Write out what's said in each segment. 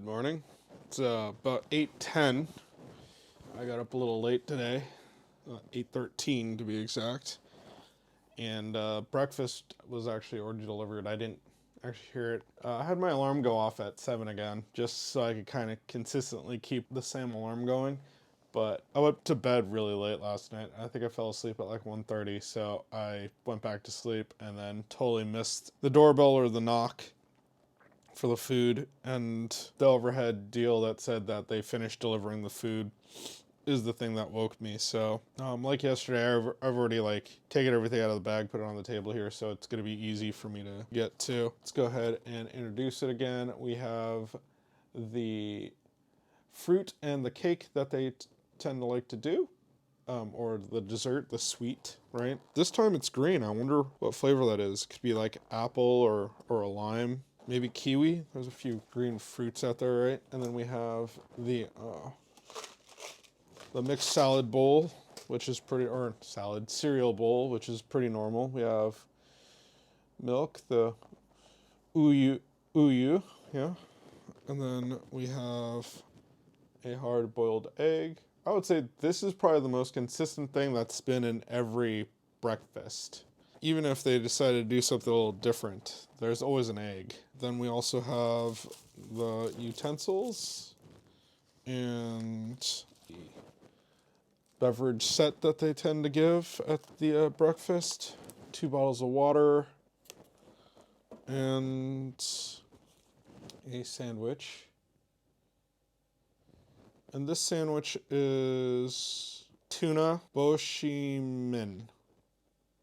morning. It's about 8:10. I got up a little late today, 8:13 to be exact. And breakfast was actually already delivered. I didn't actually hear it. I had my alarm go off at 7 again, just so I could kind of consistently keep the same alarm going. But I went to bed really late last night. I think I fell asleep at like 1:30, so I went back to sleep and then totally missed the doorbell or the knock for the food, and the overhead deal that said that they finished delivering the food is the thing that woke me. So like yesterday, I've already like taken everything out of the bag, put it on the table here, so it's going to be easy for me to get to. Let's go ahead and introduce it again. We have the fruit and the cake that they tend to like to do, or the dessert, the sweet, right? This time it's green. I wonder what flavor that is. Could be like apple or a lime, maybe kiwi. There's a few green fruits out there, right? And then we have the mixed salad bowl, which is pretty, or salad cereal bowl, which is pretty normal. We have milk, the uyu, yeah, and then we have a hard-boiled egg. I would say this is probably the most consistent thing that's been in every breakfast. Even if they decided to do something a little different, there's always an egg. Then we also have the utensils and the beverage set that they tend to give at the breakfast. 2 bottles of water and a sandwich. And this sandwich is tuna boshimin.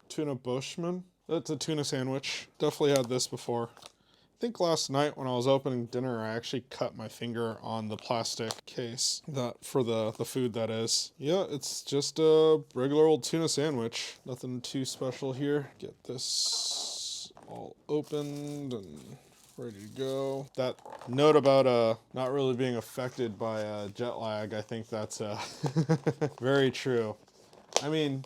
Tuna boshman? That's a tuna sandwich. Definitely had this before. I think last night when I was opening dinner, I actually cut my finger on the plastic case that for the food, that is. Yeah, it's just a regular old tuna sandwich. Nothing too special here. Get this all opened and ready to go. That note about not really being affected by jet lag, I think that's very true. I mean,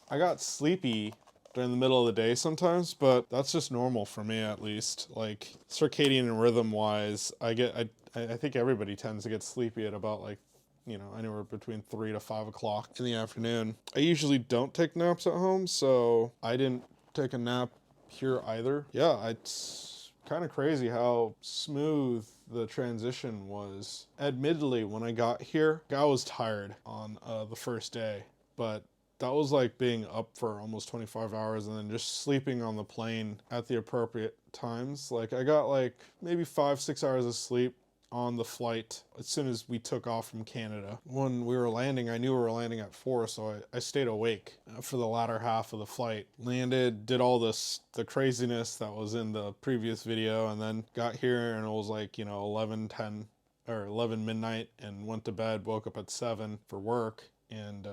I got sleepy during the middle of the day sometimes, but that's just normal for me, at least. Like circadian rhythm wise, I think everybody tends to get sleepy at about like, anywhere between 3 to 5 o'clock in the afternoon. I usually don't take naps at home, so I didn't take a nap here either. Yeah, it's kind of crazy how smooth the transition was. Admittedly, when I got here, I was tired on the first day, but that was like being up for almost 25 hours and then just sleeping on the plane at the appropriate times. Like I got like maybe 5-6 hours of sleep on the flight as soon as we took off from Canada. When we were landing, I knew we were landing at 4, so I stayed awake for the latter half of the flight. Landed, did all the craziness that was in the previous video, and then got here and it was like, 11:10 or 11 midnight, and went to bed, woke up at 7 for work, and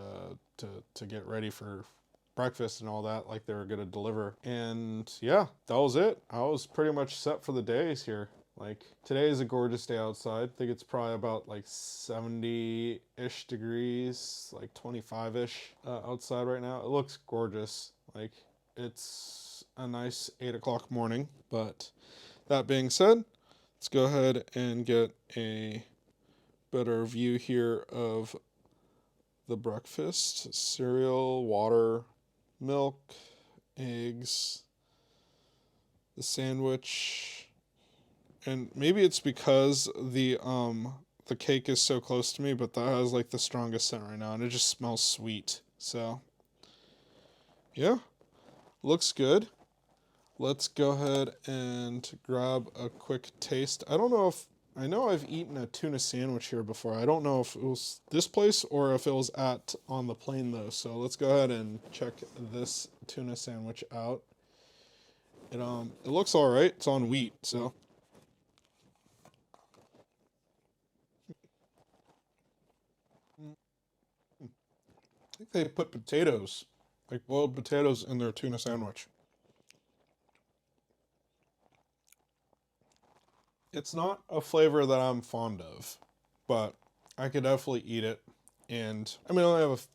to get ready for breakfast and all that, like they were gonna deliver. And yeah, that was it. I was pretty much set for the days here. Like today is a gorgeous day outside. I think it's probably about like 70-ish degrees, like 25-ish outside right now. It looks gorgeous. Like it's a nice 8 o'clock morning. But that being said, let's go ahead and get a better view here of the breakfast. Cereal, water, milk, eggs, the sandwich, and maybe it's because the cake is so close to me, but that has like the strongest scent right now, and it just smells sweet. So yeah, looks good. Let's go ahead and grab a quick taste. I know I've eaten a tuna sandwich here before. I don't know if it was this place or if it was on the plane though. So let's go ahead and check this tuna sandwich out. It looks all right. It's on wheat, so I think they put potatoes, like boiled potatoes, in their tuna sandwich. It's not a flavor that I'm fond of, but I could definitely eat it. And I mean, I only have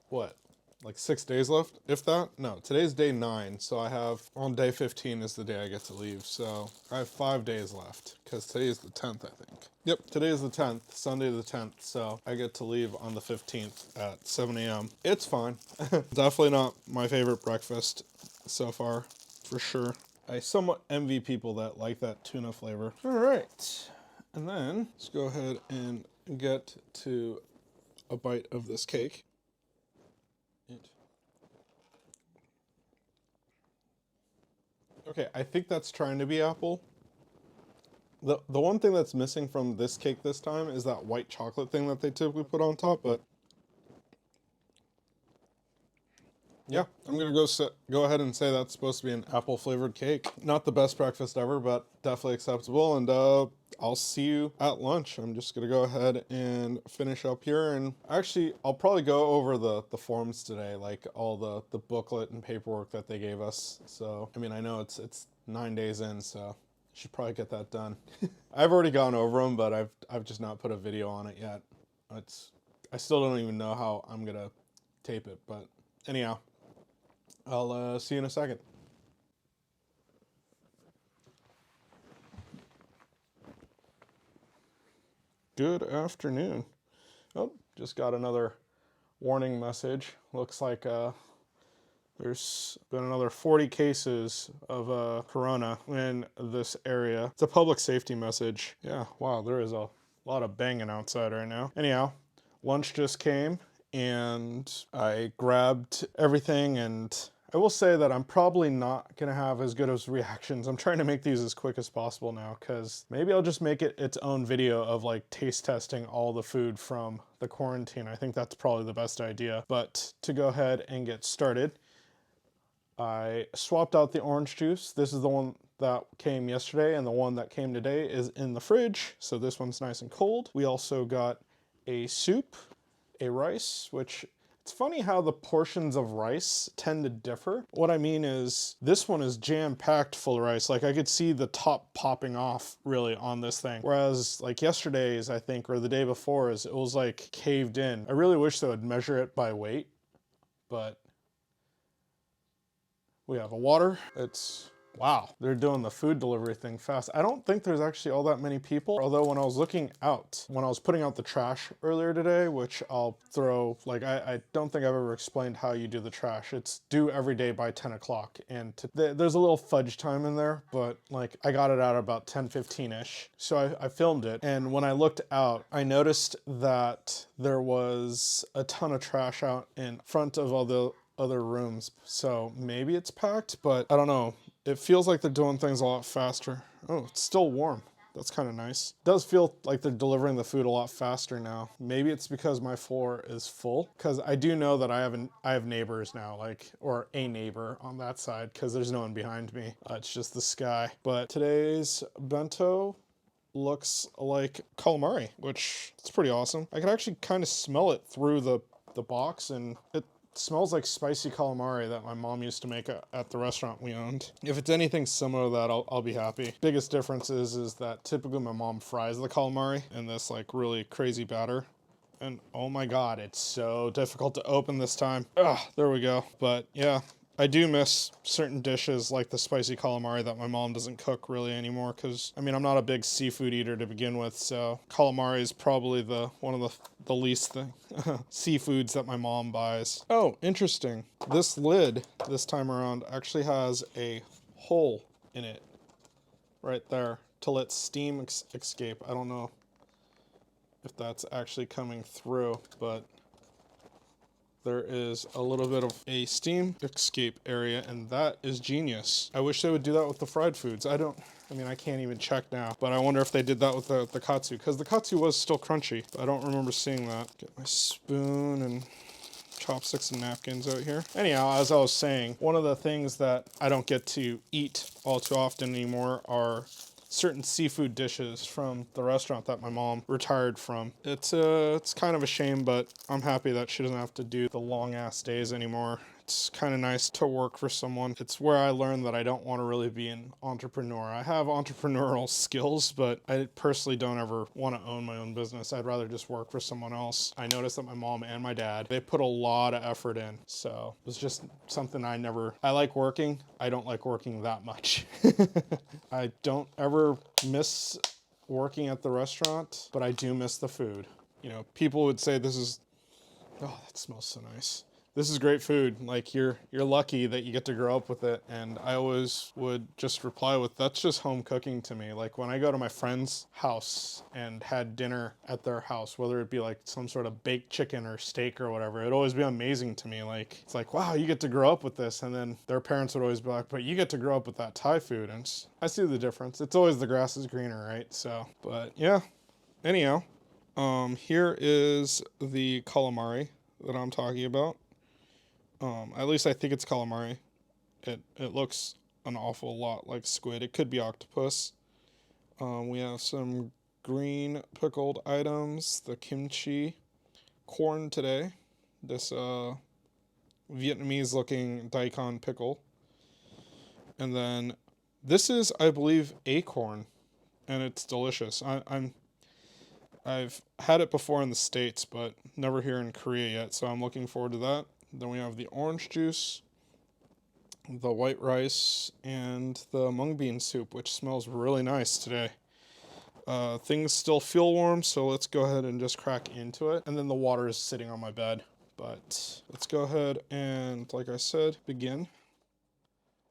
what? like 6 days left, if that. No, today's day 9, so I have, on day 15 is the day I get to leave, so I have 5 days left, because today is the 10th, I think. Yep, today is the 10th, Sunday the 10th, so I get to leave on the 15th at 7 a.m. It's fine. Definitely not my favorite breakfast so far, for sure. I somewhat envy people that like that tuna flavor. All right, and then let's go ahead and get to a bite of this cake. Okay, I think that's trying to be apple. The one thing that's missing from this cake this time is that white chocolate thing that they typically put on top, but yeah, I'm gonna go ahead and say that's supposed to be an apple flavored cake. Not the best breakfast ever, but definitely acceptable. And I'll see you at lunch. I'm just gonna go ahead and finish up here, and actually I'll probably go over the forms today, like all the booklet and paperwork that they gave us. So I mean, I know it's 9 days in, so should probably get that done. I've already gone over them, but I've just not put a video on it yet. I still don't even know how I'm gonna tape it, but anyhow. I'll see you in a second. Good afternoon. Oh, just got another warning message. Looks like there's been another 40 cases of corona in this area. It's a public safety message. Yeah, wow, there is a lot of banging outside right now. Anyhow, lunch just came and I grabbed everything, and I will say that I'm probably not gonna have as good as reactions. I'm trying to make these as quick as possible now, because maybe I'll just make it its own video of like taste testing all the food from the quarantine. I think that's probably the best idea. But to go ahead and get started, I swapped out the orange juice. This is the one that came yesterday, and the one that came today is in the fridge. So this one's nice and cold. We also got a soup, a rice, which it's funny how the portions of rice tend to differ. What I mean is this one is jam-packed full of rice. Like I could see the top popping off really on this thing. Whereas like yesterday's, I think, or the day before's, it was like caved in. I really wish they would measure it by weight, but we have a water. It's, wow, they're doing the food delivery thing fast. I don't think there's actually all that many people, although when I was looking out, when I was putting out the trash earlier today, which I'll throw, like I don't think I've ever explained how you do the trash. It's due every day by 10 o'clock, and there's a little fudge time in there, but like I got it out about 10:15-ish. So I filmed it, and when I looked out, I noticed that there was a ton of trash out in front of all the other rooms. So maybe it's packed, but I don't know. It feels like they're doing things a lot faster. Oh, it's still warm. That's kind of nice. It does feel like they're delivering the food a lot faster now. Maybe it's because my floor is full, because I do know that I have neighbors now, like, or a neighbor on that side, because there's no one behind me. It's just the sky. But today's bento looks like calamari, which is pretty awesome. I can actually kind of smell it through the box, and it smells like spicy calamari that my mom used to make at the restaurant we owned. If it's anything similar to that, I'll be happy. Biggest difference is that typically my mom fries the calamari in this like really crazy batter. And oh my God, it's so difficult to open this time. Ugh, there we go. But yeah, I do miss certain dishes like the spicy calamari that my mom doesn't cook really anymore, because I mean, I'm not a big seafood eater to begin with, so calamari is probably one of the least seafoods that my mom buys. Oh, interesting. This lid this time around actually has a hole in it right there to let steam escape. I don't know if that's actually coming through, but there is a little bit of a steam escape area, and that is genius. I wish they would do that with the fried foods. I mean, I can't even check now, but I wonder if they did that with the katsu, because the katsu was still crunchy. I don't remember seeing that. Get my spoon and chopsticks and napkins out here. Anyhow, as I was saying, one of the things that I don't get to eat all too often anymore are certain seafood dishes from the restaurant that my mom retired from. It's kind of a shame, but I'm happy that she doesn't have to do the long ass days anymore it's kind of nice to work for someone. It's where I learned that I don't want to really be an entrepreneur. I have entrepreneurial skills, but I personally don't ever want to own my own business. I'd rather just work for someone else. I noticed that my mom and my dad, they put a lot of effort in. So it was just something I like working. I don't like working that much. I don't ever miss working at the restaurant, but I do miss the food. You know, people would say oh, that smells so nice. This is great food. Like you're lucky that you get to grow up with it. And I always would just reply with, that's just home cooking to me. Like when I go to my friend's house and had dinner at their house, whether it be like some sort of baked chicken or steak or whatever, it'd always be amazing to me. Like it's like, wow, you get to grow up with this. And then their parents would always be like, but you get to grow up with that Thai food. And I see the difference. It's always the grass is greener, right? So, but yeah. Anyhow, here is the calamari that I'm talking about. At least I think it's calamari. It looks an awful lot like squid. It could be octopus. We have some green pickled items, the kimchi, corn today, this Vietnamese looking daikon pickle. And then this is, I believe, acorn, and it's delicious. I've had it before in the States, but never here in Korea yet, so I'm looking forward to that. Then we have the orange juice, the white rice, and the mung bean soup, which smells really nice today. Things still feel warm, so let's go ahead and just crack into it. And then the water is sitting on my bed. But let's go ahead and, like I said, begin.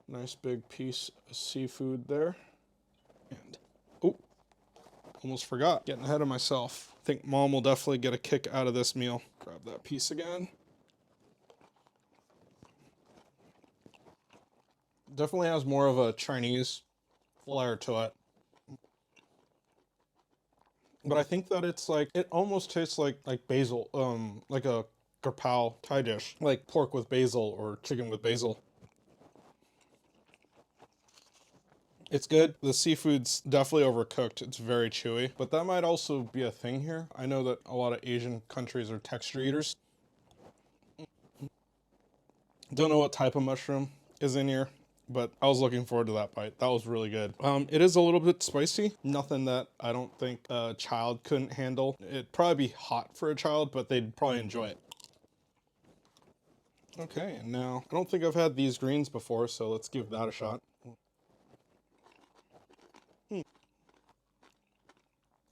Nice big piece of seafood there. And, oh, almost forgot. Getting ahead of myself. I think Mom will definitely get a kick out of this meal. Grab that piece again. Definitely has more of a Chinese flair to it. But I think that it's like, it almost tastes like basil, like a Gurpao Thai dish, like pork with basil or chicken with basil. It's good. The seafood's definitely overcooked. It's very chewy, but that might also be a thing here. I know that a lot of Asian countries are texture eaters. Don't know what type of mushroom is in here, but I was looking forward to that bite. That was really good. It is a little bit spicy. Nothing that I don't think a child couldn't handle. It'd probably be hot for a child, but they'd probably enjoy it. Okay, and now I don't think I've had these greens before, so let's give that a shot.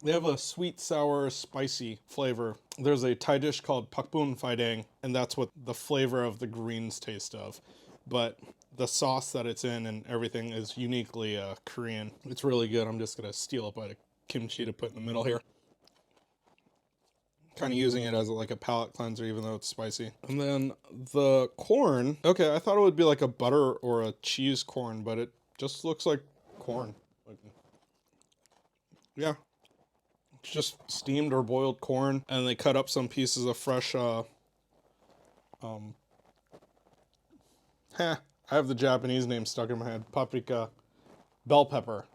They have a sweet, sour, spicy flavor. There's a Thai dish called Pakbun Phai Dang, and that's what the flavor of the greens taste of. But the sauce that it's in and everything is uniquely Korean. It's really good. I'm just going to steal a bite of kimchi to put in the middle here. Kind of using it as like a palate cleanser, even though it's spicy. And then the corn. Okay, I thought it would be like a butter or a cheese corn, but it just looks like corn. Yeah. It's just steamed or boiled corn, and they cut up some pieces of fresh, I have the Japanese name stuck in my head. Paprika, bell pepper.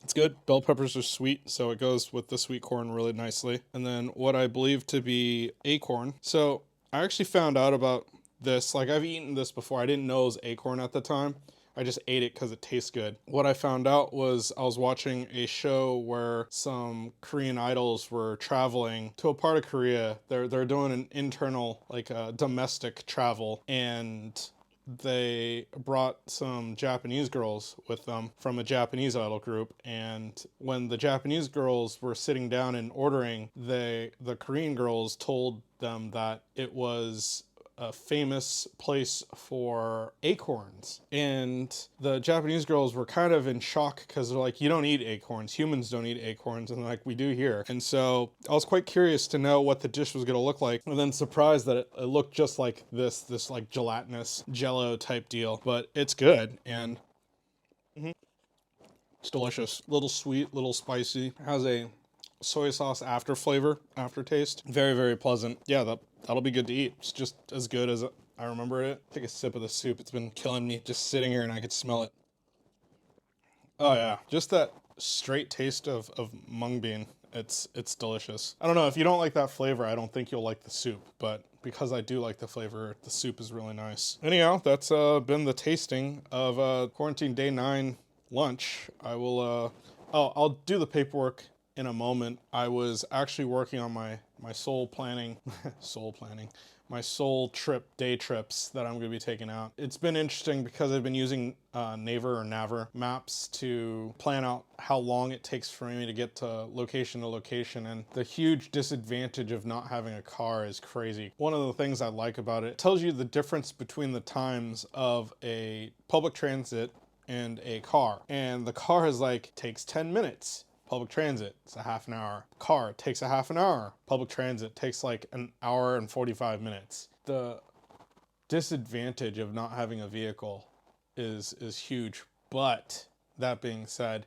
It's good. Bell peppers are sweet, so it goes with the sweet corn really nicely. And then what I believe to be acorn. So I actually found out about this. Like, I've eaten this before. I didn't know it was acorn at the time. I just ate it because it tastes good. What I found out was I was watching a show where some Korean idols were traveling to a part of Korea. They're doing an internal, like a domestic travel, and they brought some Japanese girls with them from a Japanese idol group. And when the Japanese girls were sitting down and ordering, the Korean girls told them that it was a famous place for acorns. And the Japanese girls were kind of in shock because they're like, you don't eat acorns. Humans don't eat acorns. And like, we do here. And so I was quite curious to know what the dish was going to look like. And then surprised that it looked just like this like gelatinous jello type deal. But it's good. And it's delicious. Little sweet, little spicy. Has a soy sauce aftertaste. Very, very pleasant. Yeah, that'll be good to eat. It's just as good as I remember it. Take a sip of the soup. It's been killing me just sitting here and I could smell it. Oh yeah, just that straight taste of mung bean. It's delicious. I don't know, if you don't like that flavor, I don't think you'll like the soup, but because I do like the flavor, the soup is really nice. Anyhow, that's been the tasting of quarantine day 9 lunch. I will I'll do the paperwork in a moment. I was actually working on my soul planning my soul day trips that I'm going to be taking out. It's been interesting because I've been using Naver maps to plan out how long it takes for me to get to location, and the huge disadvantage of not having a car is crazy. One of the things I like about it tells you the difference between the times of a public transit and a car. And the car is like, takes 10 minutes. Public transit, it's a half an hour. Car takes a half an hour. Public transit takes like an hour and 45 minutes. The disadvantage of not having a vehicle is huge. But that being said,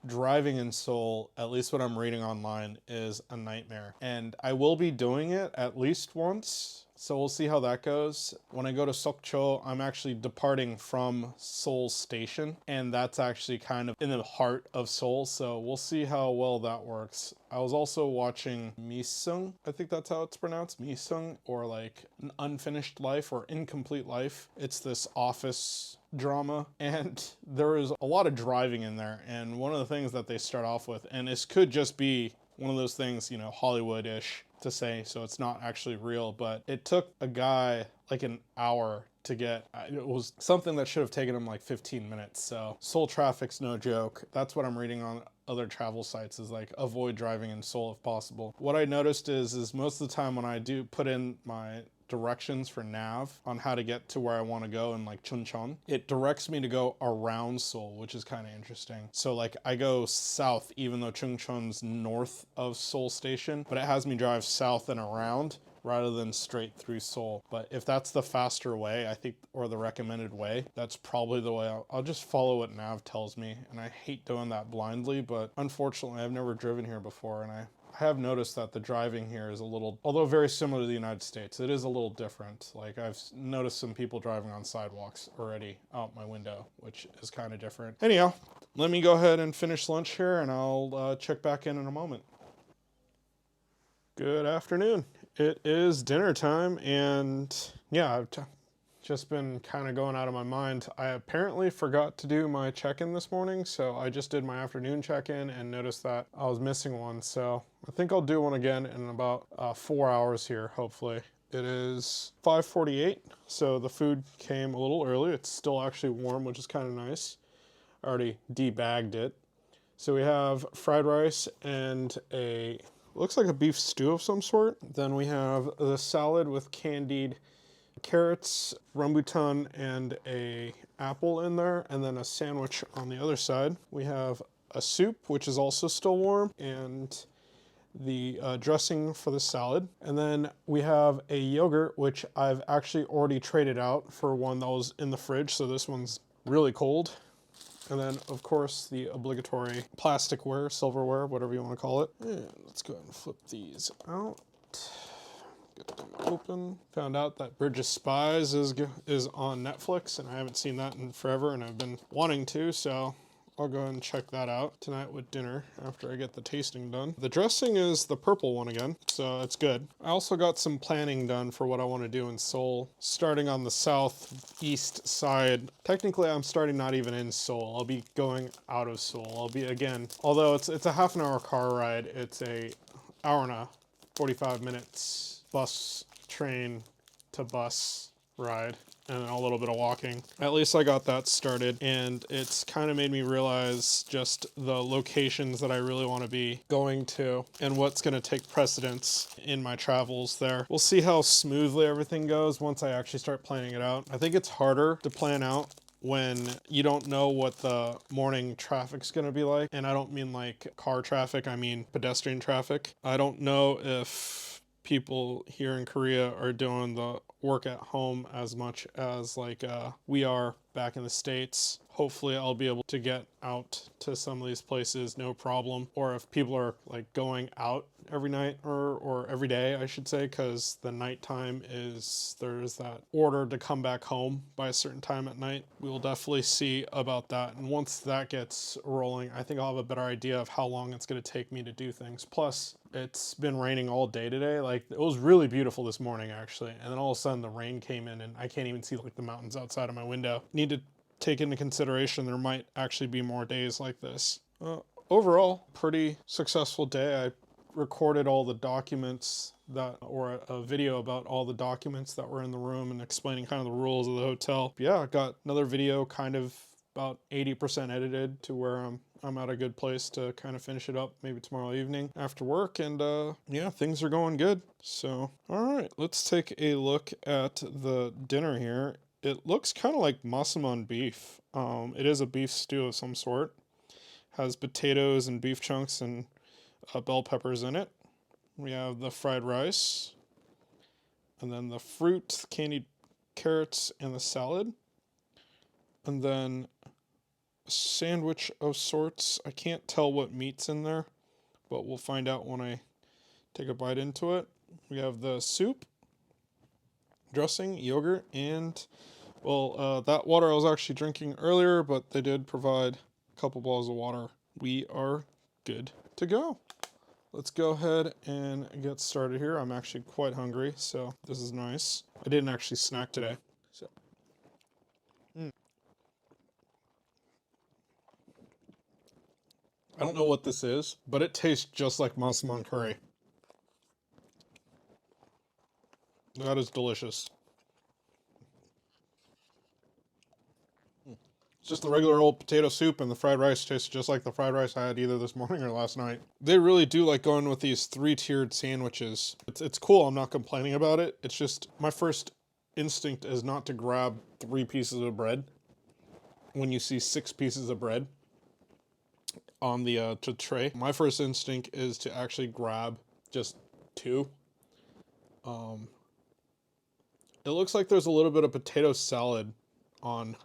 driving in Seoul, at least what I'm reading online, is a nightmare. And I will be doing it at least once. So we'll see how that goes. When I go to Sokcho, I'm actually departing from Seoul Station, and that's actually kind of in the heart of Seoul, so we'll see how well that works. I was also watching Misung, I think that's how it's pronounced, Misung, or like An Unfinished Life or Incomplete Life. It's this office drama, and there is a lot of driving in there, and one of the things that they start off with, and this could just be one of those things, you know, Hollywood-ish to say, so it's not actually real, but it took a guy like an hour to get, it was something that should have taken him like 15 minutes. So Seoul traffic's no joke. That's what I'm reading on other travel sites, is like, avoid driving in Seoul if possible. What I noticed is most of the time when I do put in my directions for nav on how to get to where I want to go in like Chuncheon, it directs me to go around Seoul, which is kind of interesting. So like I go south even though Chuncheon's north of Seoul Station, but it has me drive south and around rather than straight through Seoul. But if that's the faster way, I think, or the recommended way, that's probably the way. I'll just follow what nav tells me, and I hate doing that blindly, but unfortunately I've never driven here before, and I have noticed that the driving here is a little, although very similar to the United States, it is a little different. Like I've noticed some people driving on sidewalks already out my window, which is kind of different. Anyhow, let me go ahead and finish lunch here, and I'll check back in a moment. Good afternoon. It is dinner time, and yeah, I've just been kind of going out of my mind. I apparently forgot to do my check-in this morning, so I just did my afternoon check-in and noticed that I was missing one. So I think I'll do one again in about 4 hours here, hopefully. It is 5:48, so the food came a little early. It's still actually warm, which is kind of nice. I already debagged it. So we have fried rice and looks like a beef stew of some sort. Then we have the salad with candied carrots, rambutan, and a apple in there, and then a sandwich on the other side. We have a soup, which is also still warm, and the dressing for the salad. And then we have a yogurt, which I've actually already traded out for one that was in the fridge, so this one's really cold. And then, of course, the obligatory plasticware, silverware, whatever you want to call it. And let's go ahead and flip these out. Get them open. Found out that Bridge of Spies is on Netflix, and I haven't seen that in forever, and I've been wanting to, so I'll go ahead and check that out tonight with dinner after I get the tasting done. The dressing is the purple one again, so it's good. I also got some planning done for what I want to do in Seoul, starting on the southeast side. Technically, I'm starting not even in Seoul. I'll be going out of Seoul. I'll be, again, although it's a half an hour car ride, it's a hour and 45 minutes bus, train to bus ride, and then a little bit of walking. At least I got that started, and it's kind of made me realize just the locations that I really want to be going to and what's going to take precedence in my travels there. We'll see how smoothly everything goes once I actually start planning it out. I think it's harder to plan out when you don't know what the morning traffic's going to be like, and I don't mean like car traffic, I mean pedestrian traffic. I don't know if people here in Korea are doing the work at home as much as like we are back in the States. Hopefully I'll be able to get out to some of these places no problem. Or if people are like going out every night or every day, I should say, because the nighttime is, there's that order to come back home by a certain time at night. We will definitely see about that. And once that gets rolling, I think I'll have a better idea of how long it's going to take me to do things. Plus, it's been raining all day today. Like, it was really beautiful this morning, actually. And then all of a sudden the rain came in and I can't even see like the mountains outside of my window. Need to take into consideration there might actually be more days like this. Overall, pretty successful day. I recorded all the documents that, or a video about all the documents that were in the room and explaining kind of the rules of the hotel. Yeah, I got another video kind of about 80% edited to where I'm at a good place to kind of finish it up maybe tomorrow evening after work. And yeah, things are going good. So, all right, let's take a look at the dinner here. It looks kind of like massaman beef. It is a beef stew of some sort. Has potatoes and beef chunks and bell peppers in it. We have the fried rice. And then the fruit, candied carrots, and the salad. And then a sandwich of sorts. I can't tell what meat's in there, but we'll find out when I take a bite into it. We have the soup, dressing, yogurt, and well, that water I was actually drinking earlier, but they did provide a couple bottles of water. We are good to go. Let's go ahead and get started here. I'm actually quite hungry, so this is nice. I didn't actually snack today. So, I don't know what this is, but it tastes just like massaman curry. That is delicious. It's just the regular old potato soup, and the fried rice tastes just like the fried rice I had either this morning or last night. They really do like going with these three-tiered sandwiches. It's cool, I'm not complaining about it. It's just my first instinct is not to grab 3 pieces of bread when you see 6 pieces of bread on the tray. My first instinct is to actually grab just 2. It looks like there's a little bit of potato salad on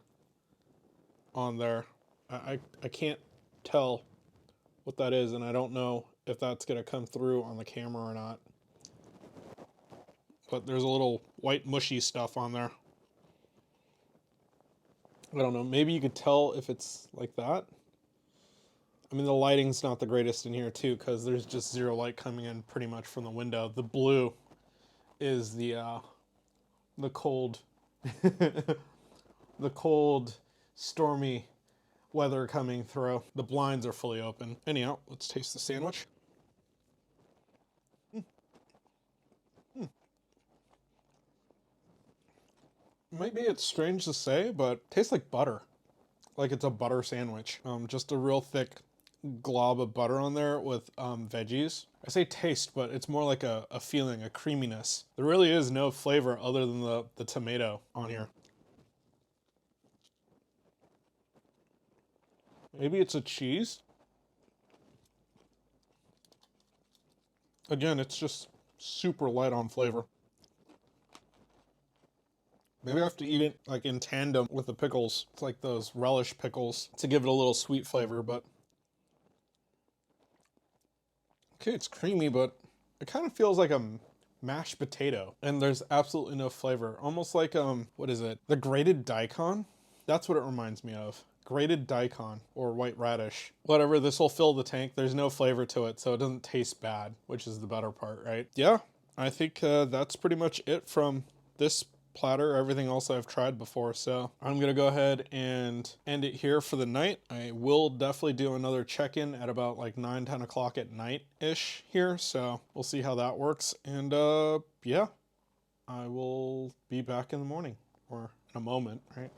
there. I can't tell what that is, and I don't know if that's gonna come through on the camera or not. But there's a little white mushy stuff on there. I don't know, maybe you could tell if it's like that. I mean, the lighting's not the greatest in here too, because there's just 0 light coming in pretty much from the window. The blue is the cold, the cold, stormy weather coming through. The blinds are fully open. Anyhow, let's taste the sandwich. Maybe it's strange to say, but it tastes like butter. Like it's a butter sandwich. Just a real thick glob of butter on there with veggies. I say taste, but it's more like a feeling, a creaminess. There really is no flavor other than the tomato on here. Maybe it's a cheese. Again, it's just super light on flavor. Maybe I have to eat it like in tandem with the pickles. It's like those relish pickles to give it a little sweet flavor, but okay, it's creamy, but it kind of feels like a mashed potato, and there's absolutely no flavor. Almost like what is it? The grated daikon? That's what it reminds me of. Grated daikon or white radish. Whatever, this will fill the tank. There's no flavor to it, so it doesn't taste bad, which is the better part, right? Yeah, I think that's pretty much it from this platter, everything else I've tried before. So I'm gonna go ahead and end it here for the night. I will definitely do another check-in at about like 9-10 o'clock at night ish here, so we'll see how that works. And yeah, I will be back in the morning, or in a moment, right?